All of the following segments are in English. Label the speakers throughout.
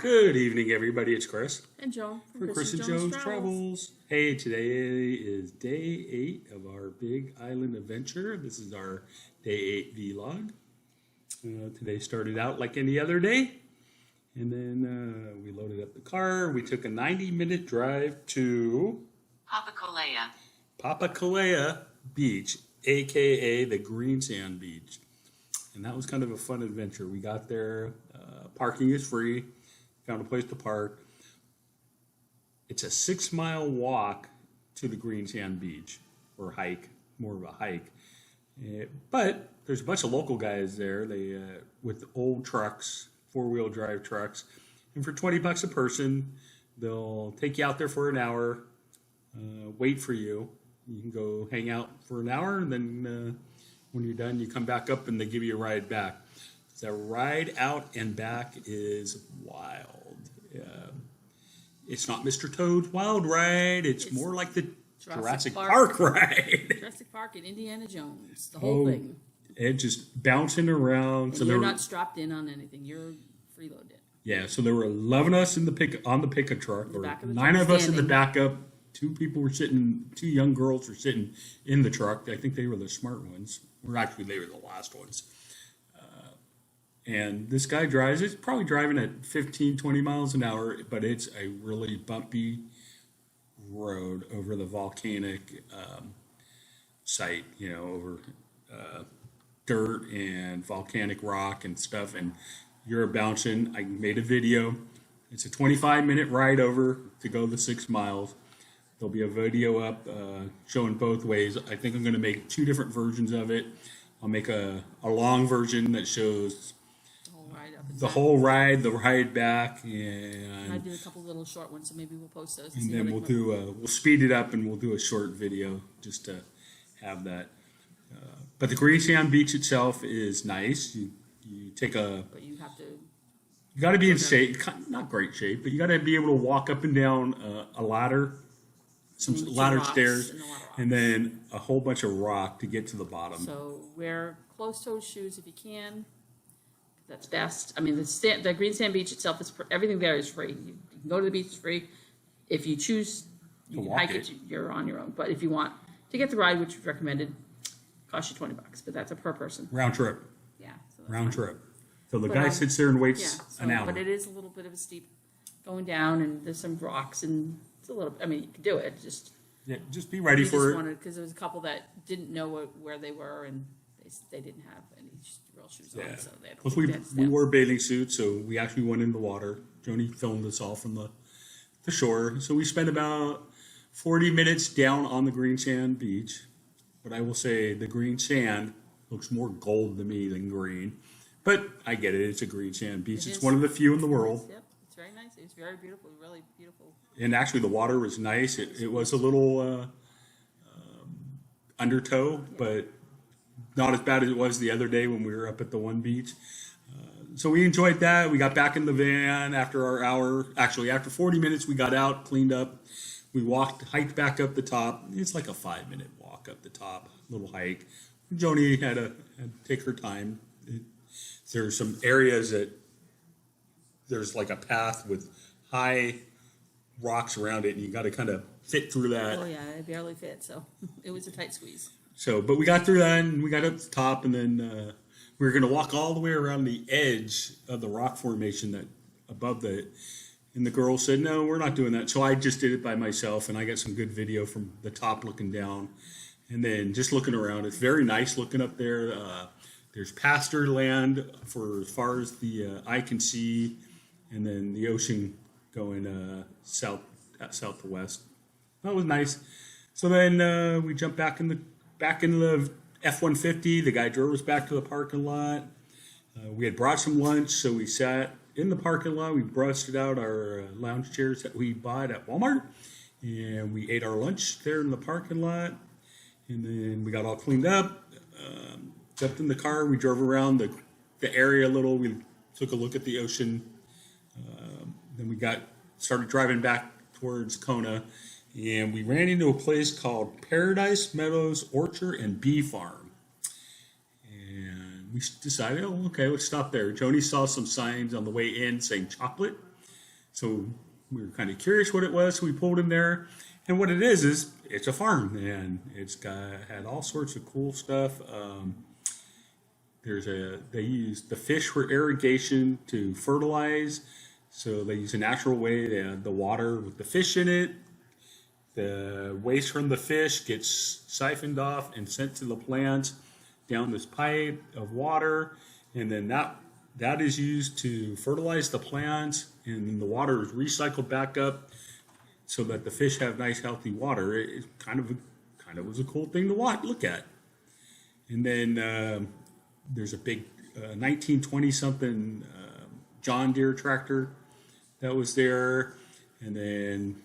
Speaker 1: Good evening, everybody. It's Chris
Speaker 2: And Joan
Speaker 1: from Chris and Jones Travels. Hey, today is day 8 of our big island adventure. This is our day 8 vlog. Today started out like any other day. And then we loaded up the car. We took a 90-minute drive to Papakolea Beach, a.k.a. the Green Sand Beach. And that was kind of a fun adventure. We got there. Parking is free. Found a place to park. It's a 6-mile walk to the Green Sand Beach, or hike, more of a hike. But there's a bunch of local guys there. They with old trucks, 4-wheel drive trucks, and for $20 a person, they'll take you out there for an hour, wait for you. You can go hang out for an hour, and then when you're done, you come back up, and they give you a ride back. The ride out and back is wild. It's not Mr. Toad's Wild Ride. It's more like the Jurassic Park ride.
Speaker 2: Jurassic Park and Indiana Jones, the whole thing.
Speaker 1: It just bouncing around.
Speaker 2: And so you're not strapped in on anything. You're freeloaded.
Speaker 1: Yeah, so there were 11 of us on the pickup truck, or 9 of us in the backup. 2 young girls were sitting in the truck. I think they were the smart ones. Or actually, they were the last ones. And this guy drives, it's probably driving at 15, 20 miles an hour, but it's a really bumpy road over the volcanic site, over dirt and volcanic rock and stuff. And you're bouncing. I made a video. It's a 25-minute ride over to go the 6 miles. There'll be a video up showing both ways. I think I'm going to make 2 different versions of it. I'll make a long version that shows the whole ride, the ride back, and
Speaker 2: I do a couple little short ones, so maybe we'll post those.
Speaker 1: And then we'll speed it up and we'll do a short video just to have that. But the Green Sand Beach itself is nice. You take
Speaker 2: but you have to.
Speaker 1: You got to be in shape, not great shape, but you got to be able to walk up and down a ladder, some ladder stairs, and then a whole bunch of rock to get to the bottom.
Speaker 2: So wear closed-toed shoes if you can. That's best. I mean, the Green Sand Beach itself is everything there is free. You can go to the beach, it's free. If you choose to hike it, you're on your own. But if you want to get the ride, which is recommended, costs you $20. But that's a per person
Speaker 1: round trip.
Speaker 2: Yeah, so
Speaker 1: round trip. So the guy sits there and waits an hour.
Speaker 2: But it is a little bit of a steep going down, and there's some rocks, and it's a little. I mean, you can do it.
Speaker 1: Just be ready for it.
Speaker 2: Because there was a couple that didn't know where they were, and they didn't have any real shoes on, so they had
Speaker 1: Plus we wore bathing suits, so we actually went in the water. Joni filmed us all from the shore. So we spent about 40 minutes down on the Green Sand Beach. But I will say the green sand looks more gold to me than green. But I get it. It's a Green Sand Beach. It's one of the few in the world.
Speaker 2: Yep, it's very nice. It's very beautiful, really beautiful.
Speaker 1: And actually the water was nice. It was a little undertow, but not as bad as it was the other day when we were up at the one beach. So we enjoyed that. We got back in the van after our hour. Actually, after 40 minutes, we got out, cleaned up. We hiked back up the top. It's like a 5-minute walk up the top, little hike. Joni had to take her time. There's some areas that there's like a path with high rocks around it, and you got to kind of fit through that.
Speaker 2: Oh, yeah, it barely fit, so it was a tight squeeze.
Speaker 1: So, but we got through that, and we got up to the top, and then we were going to walk all the way around the edge of the rock formation that above and the girl said, no, we're not doing that. So I just did it by myself, and I got some good video from the top looking down, and then just looking around. It's very nice looking up there. There's pasture land for as far as the eye can see, and then the ocean going south to west. That was nice. So then we jumped back in the F-150. The guy drove us back to the parking lot. We had brought some lunch, so we sat in the parking lot. We busted out our lounge chairs that we bought at Walmart, and we ate our lunch there in the parking lot. And then we got all cleaned up, jumped in the car. We drove around the area a little. We took a look at the ocean. Then we started driving back towards Kona. And we ran into a place called Paradise Meadows Orchard and Bee Farm. And we decided, okay, let's stop there. Joni saw some signs on the way in saying chocolate. So we were kind of curious what it was, so we pulled in there. And what it is it's a farm, and had all sorts of cool stuff. They use the fish for irrigation to fertilize. So they use a natural way. They add the water with the fish in it. The waste from the fish gets siphoned off and sent to the plants down this pipe of water, and then that is used to fertilize the plants, and then the water is recycled back up so that the fish have nice healthy water. It kind of was a cool thing to look at. And then there's a big 1920 something John Deere tractor that was there, and then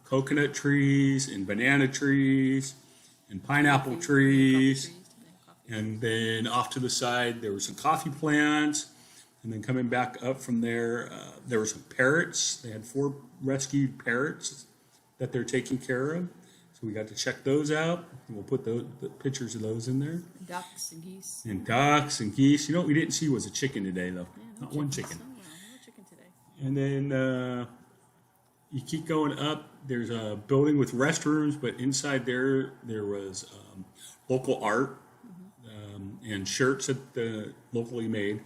Speaker 1: coconut trees and banana trees and pineapple trees. And then off to the side, there were some coffee plants. And then coming back up from there, there were some parrots. They had 4 rescued parrots that they're taking care of. So we got to check those out. And we'll put the pictures of those in there.
Speaker 2: Ducks and geese.
Speaker 1: And ducks and geese. You know what we didn't see was a chicken today, though.
Speaker 2: Yeah,
Speaker 1: Not one chicken.
Speaker 2: No chicken today.
Speaker 1: And then you keep going up. There's a building with restrooms, but inside there was local art and shirts that the locally made.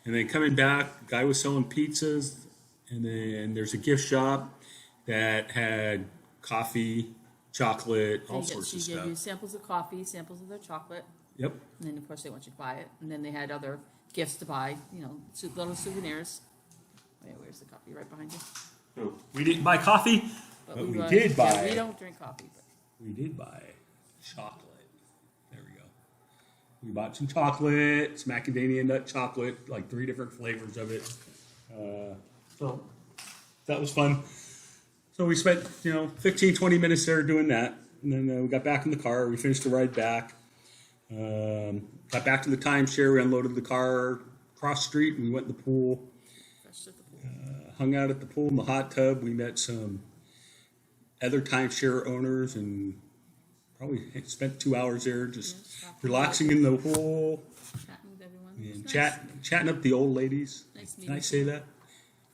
Speaker 1: And then coming back, the guy was selling pizzas, and then there's a gift shop that had coffee, chocolate, all sorts of
Speaker 2: She gave
Speaker 1: stuff.
Speaker 2: you samples of coffee, samples of their chocolate,
Speaker 1: Yep.
Speaker 2: and then of course they want you to buy it. And then they had other gifts to buy, little souvenirs. Oh, yeah, where's the coffee? Right behind you.
Speaker 1: So we didn't buy coffee, but we
Speaker 2: yeah,
Speaker 1: did buy.
Speaker 2: we don't drink coffee, but
Speaker 1: We did buy chocolate. There we go. We bought some chocolate, some macadamia nut chocolate, like 3 different flavors of it. So that was fun. So we spent, 15, 20 minutes there doing that. And then we got back in the car. We finished the ride back. Got back to the timeshare. We unloaded the car across the street, and we went in the pool.
Speaker 2: fresh at the pool.
Speaker 1: Hung out at the pool in the hot tub. We met some other timeshare owners and probably spent 2 hours there just relaxing in the pool
Speaker 2: Chatting with everyone.
Speaker 1: and
Speaker 2: It was
Speaker 1: chatting up the old ladies.
Speaker 2: Nice
Speaker 1: Can I
Speaker 2: meeting
Speaker 1: say that?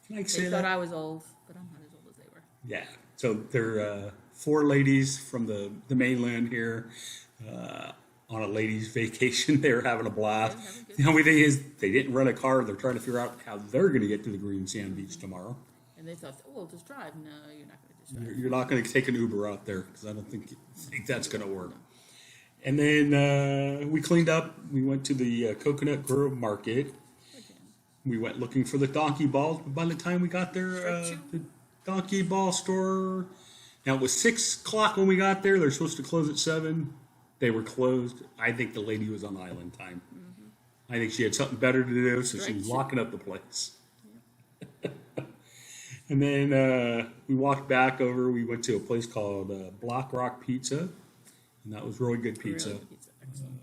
Speaker 1: Can I
Speaker 2: nice.
Speaker 1: say
Speaker 2: They thought
Speaker 1: that?
Speaker 2: I was old, but I'm not as old as they were.
Speaker 1: Yeah. So they're 4 ladies from the mainland here on a ladies' vacation. They were having a blast.
Speaker 2: Yeah, having a good
Speaker 1: The only thing is they didn't rent a car. They're trying to figure out how they're going to get to the green sand beach tomorrow.
Speaker 2: And they thought, oh, we'll just drive. No, you're not going to just drive.
Speaker 1: You're not going to take an Uber out there because I don't think that's going to work. And then we cleaned up. We went to the Coconut Grove Market. We went looking for the donkey balls. But by the time we got there, the donkey ball store. Now it was 6 o'clock when we got there. They're supposed to close at 7. They were closed. I think the lady was on island time. I think she had something better to do, so she was locking up the place. And then we walked back over. We went to a place called Black Rock Pizza, and that was really good pizza.
Speaker 2: Really good pizza. Excellent.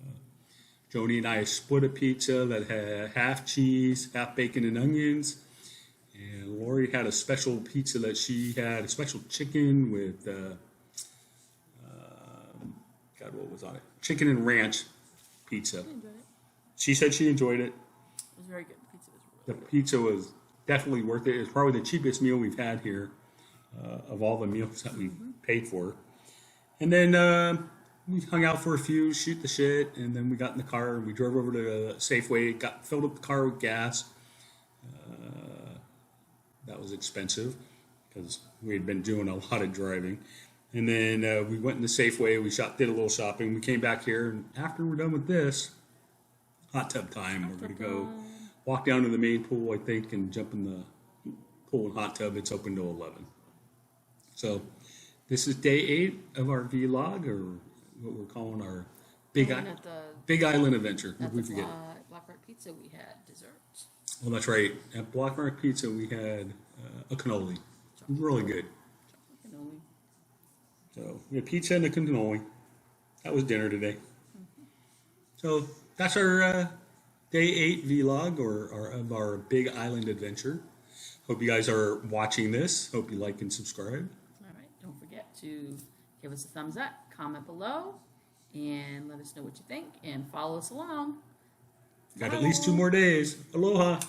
Speaker 1: Joni and I split a pizza that had half cheese, half bacon and onions. And Lori had a special pizza that she had, a special chicken with, God, what was on it? Chicken and ranch pizza.
Speaker 2: I enjoyed it.
Speaker 1: She said she enjoyed it.
Speaker 2: It was very good. The pizza was
Speaker 1: The
Speaker 2: really
Speaker 1: pizza was definitely worth it. It's probably the cheapest meal we've had here of all the meals that we paid for. And then we hung out for a few, shoot the shit, and then we got in the car and we drove over to Safeway, filled up the car with gas. That was expensive because we had been doing a lot of driving. And then we went in the Safeway, did a little shopping. We came back here, and after we're done with this, hot tub time. We're going to go walk down to the main pool, I think, and jump in the pool and hot tub. It's open till 11. So this is day 8 of our vlog, or what we're calling our Big
Speaker 2: And at the
Speaker 1: Big Island Adventure.
Speaker 2: at
Speaker 1: We
Speaker 2: the
Speaker 1: forget.
Speaker 2: Black Rock Pizza, we had desserts.
Speaker 1: Well, that's right. At Black Rock Pizza, we had a cannoli. It was really good.
Speaker 2: Chocolate cannoli.
Speaker 1: So we had pizza and a cannoli. That was dinner today. So that's our day 8 vlog of our Big Island Adventure. Hope you guys are watching this. Hope you like and subscribe.
Speaker 2: All right. Don't forget to give us a thumbs up, comment below, and let us know what you think, and follow us along.
Speaker 1: Got at least 2 more days. Aloha.